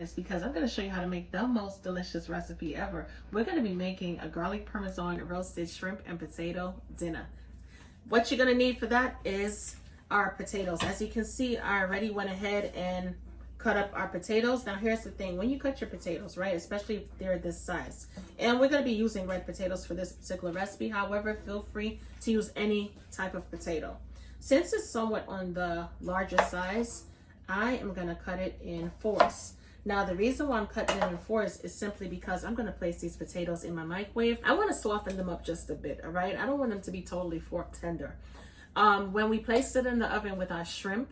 is because I'm going to show you how to make the most delicious recipe ever. We're going to be making a garlic parmesan roasted shrimp and potato dinner. What you're going to need for that is our potatoes. As you can see, I already went ahead and cut up our potatoes. Now here's the thing, when you cut your potatoes, right, especially if they're this size, and we're going to be using red potatoes for this particular recipe, however, feel free to use any type of potato. Since it's somewhat on the larger size, I am going to cut it in fours. Now the reason why I'm cutting it in fours is simply because I'm going to place these potatoes in my microwave. I want to soften them up just a bit, all right? I don't want them to be totally fork tender. When we place it in the oven with our shrimp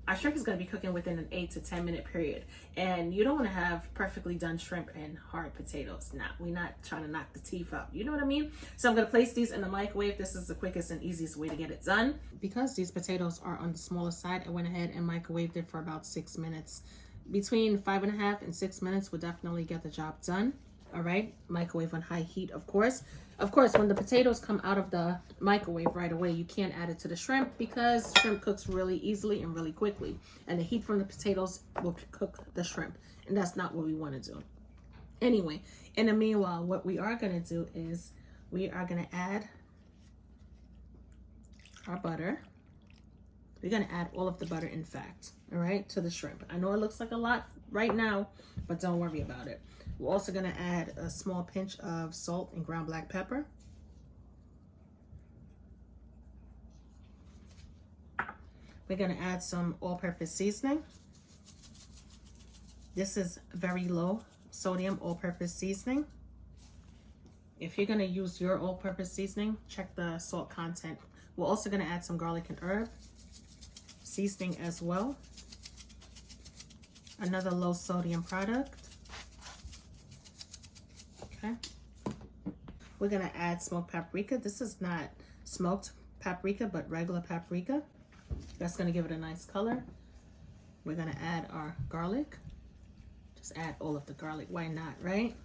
is going to be cooking within an 8 to 10 minute period. And you don't want to have perfectly done shrimp and hard potatoes. Nah, we're not trying to knock the teeth out. You know what I mean? So I'm going to place these in the microwave. This is the quickest and easiest way to get it done. Because these potatoes are on the smaller side, I went ahead and microwaved it for about 6 minutes. Between 5.5 and 6 minutes will definitely get the job done. All right, microwave on high heat, of course. Of course, when the potatoes come out of the microwave right away, you can't add it to the shrimp because shrimp cooks really easily and really quickly. And the heat from the potatoes will cook the shrimp. And that's not what we want to do. Anyway, in the meanwhile, what we are going to do is we are going to add our butter. We're going to add all of the butter, in fact, all right, to the shrimp. I know it looks like a lot right now, but don't worry about it. We're also going to add a small pinch of salt and ground black pepper. We're going to add some all-purpose seasoning. This is very low sodium all-purpose seasoning. If you're going to use your all-purpose seasoning, check the salt content. We're also going to add some garlic and herb seasoning as well. Another low sodium product. Okay. We're going to add smoked paprika. This is not smoked paprika, but regular paprika. That's going to give it a nice color. We're going to add our garlic. Just add all of the garlic. Why not, right?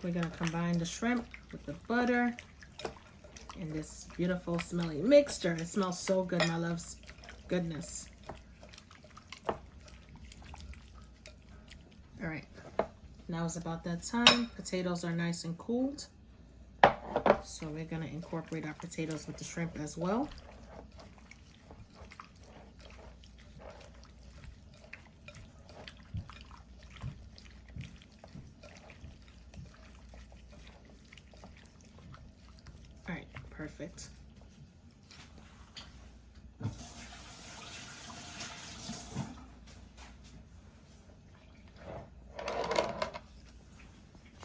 We're going to combine the shrimp with the butter and this beautiful smelling mixture. It smells so good, my loves. Goodness. All right, now it's about that time. Potatoes are nice and cooled. So we're gonna incorporate our potatoes with the shrimp as well. All right, perfect.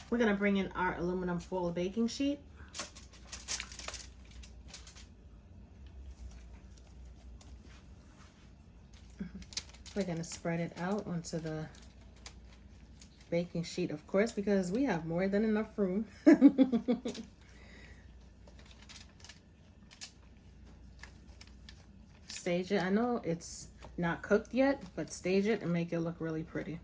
We're going to bring in our aluminum foil baking sheet. We're going to spread it out onto the baking sheet, of course, because we have more than enough room. Stage it. I know it's not cooked yet, but stage it and make it look really pretty.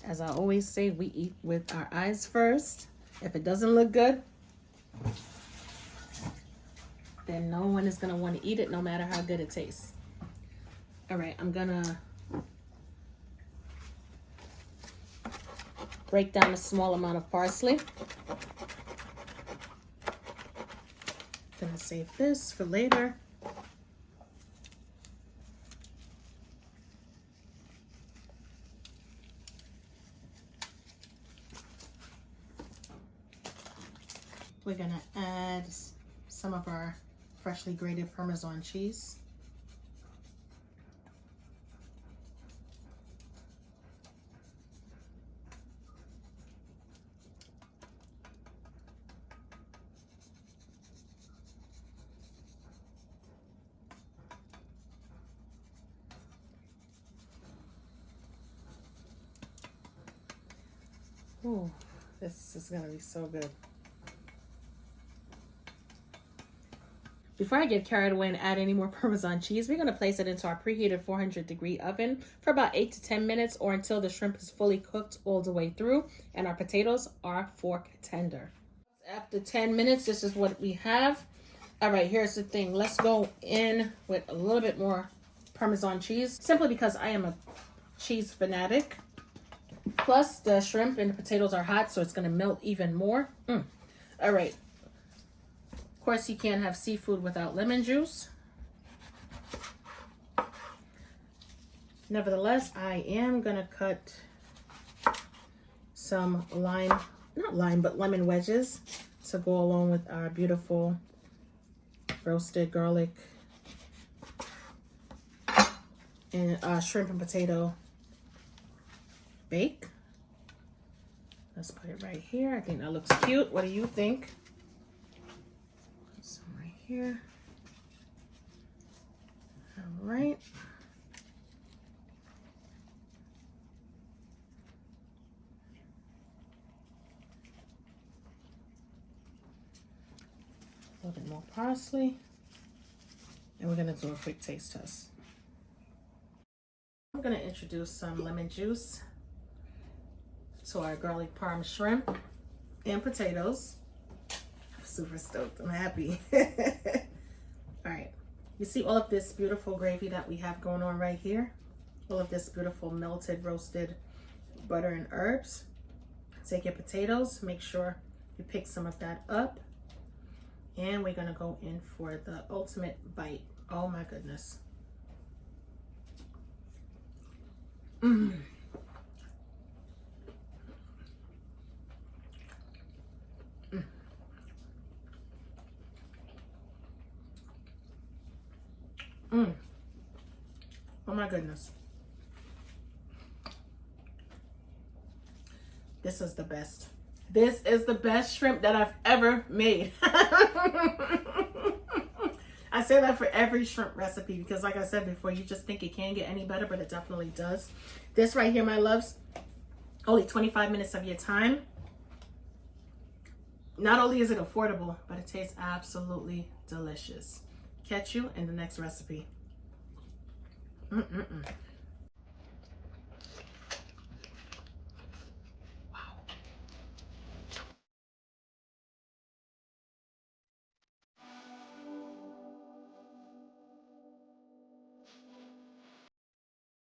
As I always say, we eat with our eyes first. If it doesn't look good, then no one is going to want to eat it, no matter how good it tastes. All right, I'm going to break down a small amount of parsley. Going to save this for later. We're going to add some of our freshly grated Parmesan cheese. Ooh, this is going to be so good. Before I get carried away and add any more Parmesan cheese, we're going to place it into our preheated 400-degree oven for about 8 to 10 minutes or until the shrimp is fully cooked all the way through and our potatoes are fork tender. After 10 minutes, this is what we have. All right, here's the thing. Let's go in with a little bit more Parmesan cheese, simply because I am a cheese fanatic. Plus, the shrimp and the potatoes are hot, so it's going to melt even more. All right. Of course, you can't have seafood without lemon juice. Nevertheless, I am going to cut some lemon wedges to go along with our beautiful roasted garlic and shrimp and potato bake. Let's put it right here. I think that looks cute. What do you think? Put some right here. All right. A little bit more parsley. And we're going to do a quick taste test. I'm going to introduce some lemon juice to our garlic parm shrimp and potatoes. I'm super stoked. I'm happy. All right. You see all of this beautiful gravy that we have going on right here? All of this beautiful melted roasted butter and herbs. Take your potatoes. Make sure you pick some of that up. And we're going to go in for the ultimate bite. Oh my goodness. Oh my goodness. This is the best. This is the best shrimp that I've ever made. I say that for every shrimp recipe because like I said before, you just think it can't get any better, but it definitely does. This right here, my loves, only 25 minutes of your time. Not only is it affordable, but it tastes absolutely delicious. Catch you in the next recipe.